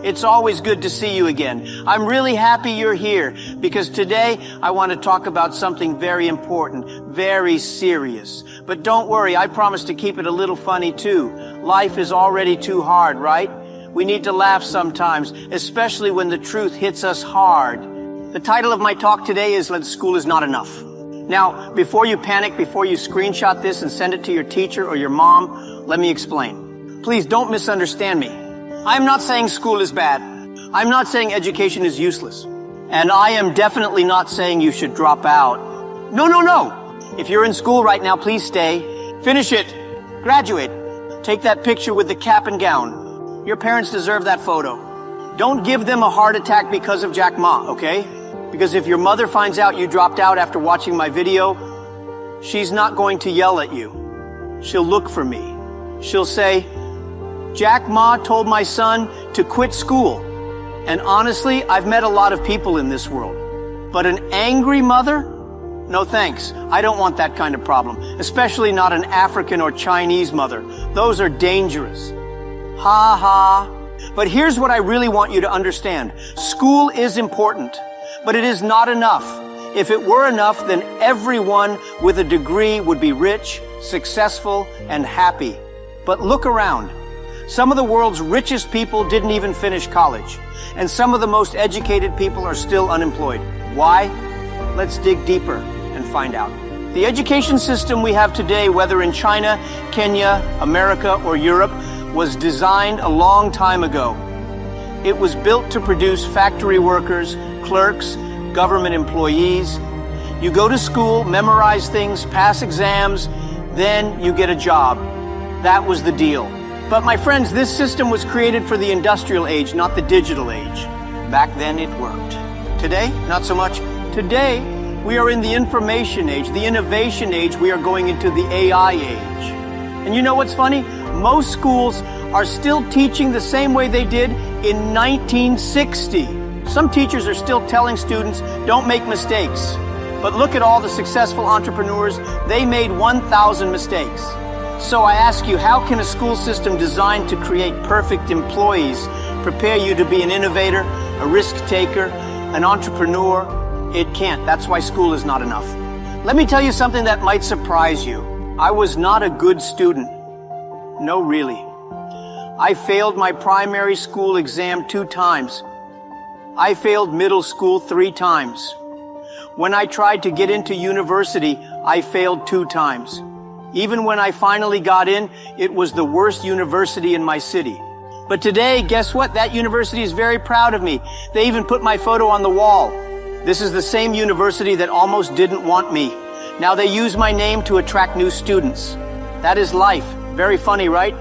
It's always good to see you again. I'm really happy you're here because today I want to talk about something very important, very serious. But don't worry, I promise to keep it a little funny too. Life is already too hard, right? We need to laugh sometimes, especially when the truth hits us hard. The title of my talk today is School is Not Enough. Now, before you panic, before you screenshot this and send it to your teacher or your mom, let me explain. Please don't misunderstand me. I'm not saying school is bad. I'm not saying education is useless. And I am definitely not saying you should drop out. No. If you're in school right now, please stay. Finish it. Graduate. Take that picture with the cap and gown. Your parents deserve that photo. Don't give them a heart attack because of Jack Ma, okay? Because if your mother finds out you dropped out after watching my video, she's not going to yell at you. She'll look for me. She'll say, Jack Ma told my son to quit school. And honestly, I've met a lot of people in this world. But an angry mother? No thanks. I don't want that kind of problem. Especially not an African or Chinese mother. Those are dangerous. Ha ha. But here's what I really want you to understand. School is important, but it is not enough. If it were enough, then everyone with a degree would be rich, successful, and happy. But look around. Some of the world's richest people didn't even finish college, and some of the most educated people are still unemployed. Why? Let's dig deeper and find out. The education system we have today, whether in China, Kenya, America, or Europe, was designed a long time ago. It was built to produce factory workers, clerks, government employees. You go to school, memorize things, pass exams, then you get a job. That was the deal. But my friends, this system was created for the industrial age, not the digital age. Back then it worked. Today, not so much. Today, we are in the information age, the innovation age. We are going into the AI age. And you know what's funny? Most schools are still teaching the same way they did in 1960. Some teachers are still telling students, don't make mistakes. But look at all the successful entrepreneurs. They made 1,000 mistakes. So I ask you, how can a school system designed to create perfect employees prepare you to be an innovator, a risk taker, an entrepreneur? It can't. That's why school is not enough. Let me tell you something that might surprise you. I was not a good student. No, really. I failed my primary school exam 2 times. I failed middle school 3 times. When I tried to get into university, I failed 2 times. Even when I finally got in, it was the worst university in my city. But today, guess what? That university is very proud of me. They even put my photo on the wall. This is the same university that almost didn't want me. Now they use my name to attract new students. That is life. Very funny, right?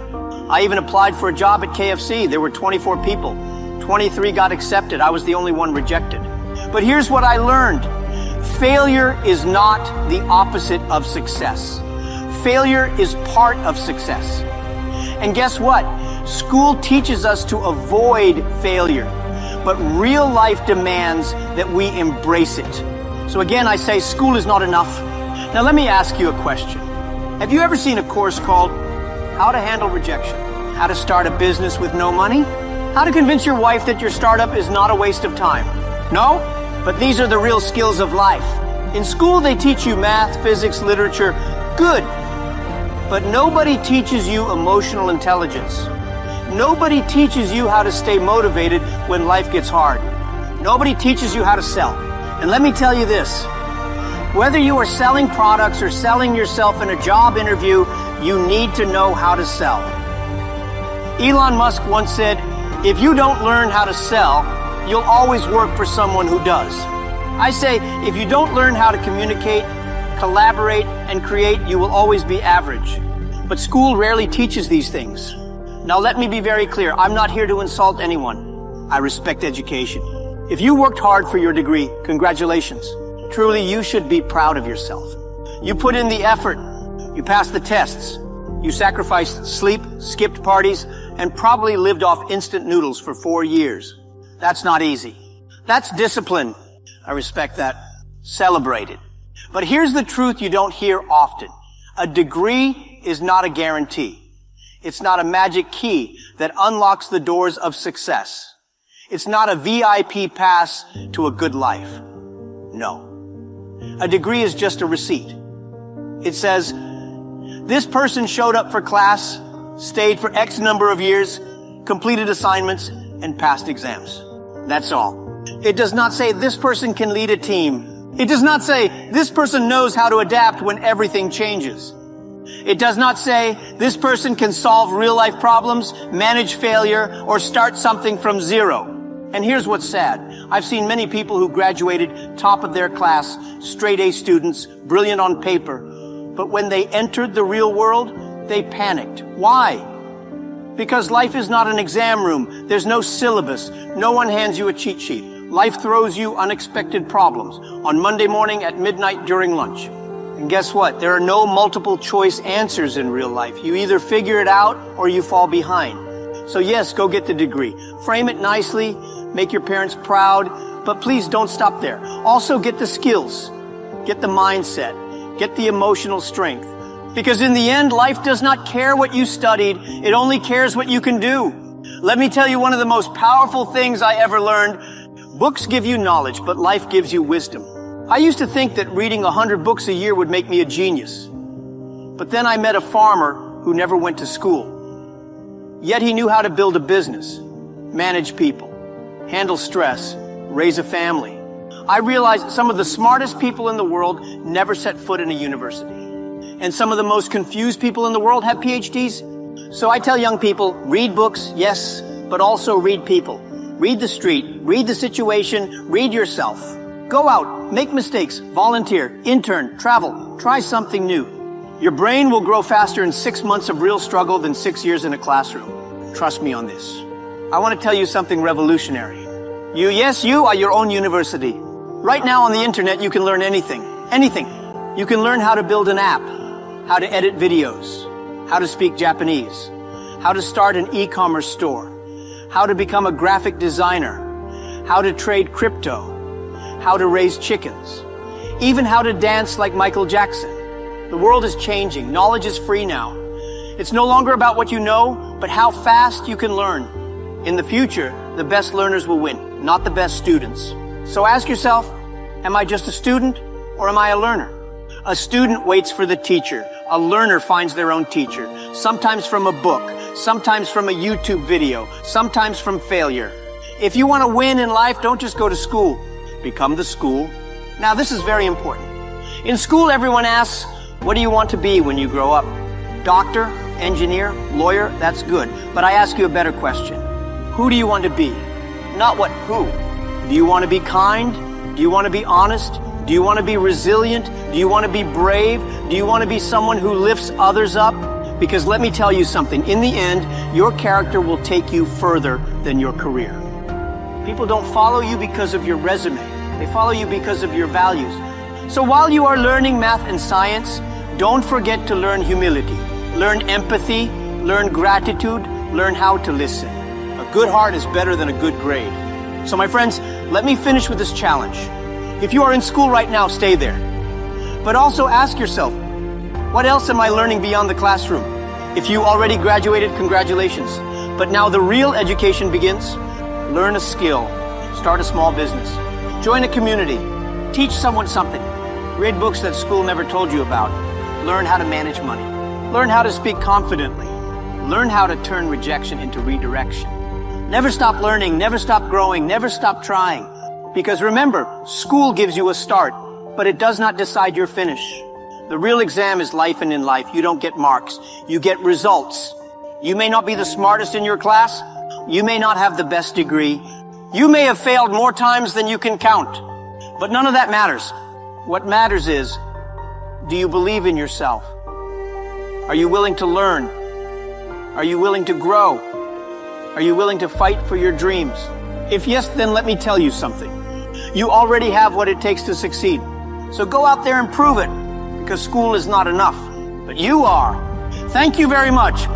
I even applied for a job at KFC. There were 24 people. 23 got accepted. I was the only one rejected. But here's what I learned. Failure is not the opposite of success. Failure is part of success. And guess what? School teaches us to avoid failure, but real life demands that we embrace it. So again, I say school is not enough. Now let me ask you a question. Have you ever seen a course called How to Handle Rejection? How to Start a Business with No Money? How to Convince Your Wife that your startup is not a waste of time? No? But these are the real skills of life. In school, they teach you math, physics, literature. Good. But nobody teaches you emotional intelligence. Nobody teaches you how to stay motivated when life gets hard. Nobody teaches you how to sell. And let me tell you this. Whether you are selling products or selling yourself in a job interview, you need to know how to sell. Elon Musk once said, if you don't learn how to sell, you'll always work for someone who does. I say, if you don't learn how to communicate, collaborate, and create, you will always be average. But school rarely teaches these things. Now let me be very clear. I'm not here to insult anyone. I respect education. If you worked hard for your degree, congratulations. Truly, you should be proud of yourself. You put in the effort. You passed the tests. You sacrificed sleep, skipped parties, and probably lived off instant noodles for 4 years. That's not easy. That's discipline. I respect that. Celebrate it. But here's the truth you don't hear often. A degree is not a guarantee. It's not a magic key that unlocks the doors of success. It's not a VIP pass to a good life. No. A degree is just a receipt. It says, this person showed up for class, stayed for X number of years, completed assignments, and passed exams. That's all. It does not say this person can lead a team. It does not say this person knows how to adapt when everything changes. It does not say this person can solve real-life problems, manage failure, or start something from zero. And here's what's sad. I've seen many people who graduated top of their class, straight A students, brilliant on paper. But when they entered the real world, they panicked. Why? Because life is not an exam room. There's no syllabus. No one hands you a cheat sheet. Life throws you unexpected problems on Monday morning, at midnight, during lunch. And guess what? There are no multiple choice answers in real life. You either figure it out or you fall behind. So yes, go get the degree. Frame it nicely. Make your parents proud. But please don't stop there. Also get the skills. Get the mindset. Get the emotional strength. Because in the end, life does not care what you studied. It only cares what you can do. Let me tell you one of the most powerful things I ever learned. Books give you knowledge, but life gives you wisdom. I used to think that reading 100 books a year would make me a genius. But then I met a farmer who never went to school. Yet he knew how to build a business, manage people, handle stress, raise a family. I realized some of the smartest people in the world never set foot in a university. And some of the most confused people in the world have PhDs. So I tell young people, read books, yes, but also read people. Read the street, read the situation, read yourself. Go out, make mistakes, volunteer, intern, travel, try something new. Your brain will grow faster in 6 months of real struggle than 6 years in a classroom. Trust me on this. I want to tell you something revolutionary. You are your own university. Right now on the internet, you can learn anything. Anything. You can learn how to build an app, how to edit videos, how to speak Japanese, how to start an e-commerce store, how to become a graphic designer, how to trade crypto, how to raise chickens, even how to dance like Michael Jackson. The world is changing. Knowledge is free now. It's no longer about what you know, but how fast you can learn. In the future, the best learners will win, not the best students. So ask yourself, am I just a student or am I a learner? A student waits for the teacher. A learner finds their own teacher, sometimes from a book, sometimes from a YouTube video, sometimes from failure. If you want to win in life, don't just go to school. Become the school. Now, this is very important. In school, everyone asks, what do you want to be when you grow up? Doctor, engineer, lawyer, that's good. But I ask you a better question. Who do you want to be? Not what who. Do you want to be kind? Do you want to be honest? Do you want to be resilient? Do you want to be brave? Do you want to be someone who lifts others up? Because let me tell you something. In the end, your character will take you further than your career. People don't follow you because of your resume. They follow you because of your values. So while you are learning math and science, don't forget to learn humility. Learn empathy. Learn gratitude. Learn how to listen. A good heart is better than a good grade. So my friends, let me finish with this challenge. If you are in school right now, stay there. But also ask yourself, what else am I learning beyond the classroom? If you already graduated, congratulations. But now the real education begins. Learn a skill. Start a small business. Join a community. Teach someone something. Read books that school never told you about. Learn how to manage money. Learn how to speak confidently. Learn how to turn rejection into redirection. Never stop learning, never stop growing, never stop trying. Because remember, school gives you a start, but it does not decide your finish. The real exam is life, and in life, you don't get marks. You get results. You may not be the smartest in your class. You may not have the best degree. You may have failed more times than you can count. But none of that matters. What matters is, do you believe in yourself? Are you willing to learn? Are you willing to grow? Are you willing to fight for your dreams? If yes, then let me tell you something. You already have what it takes to succeed. So go out there and prove it, because school is not enough. But you are. Thank you very much.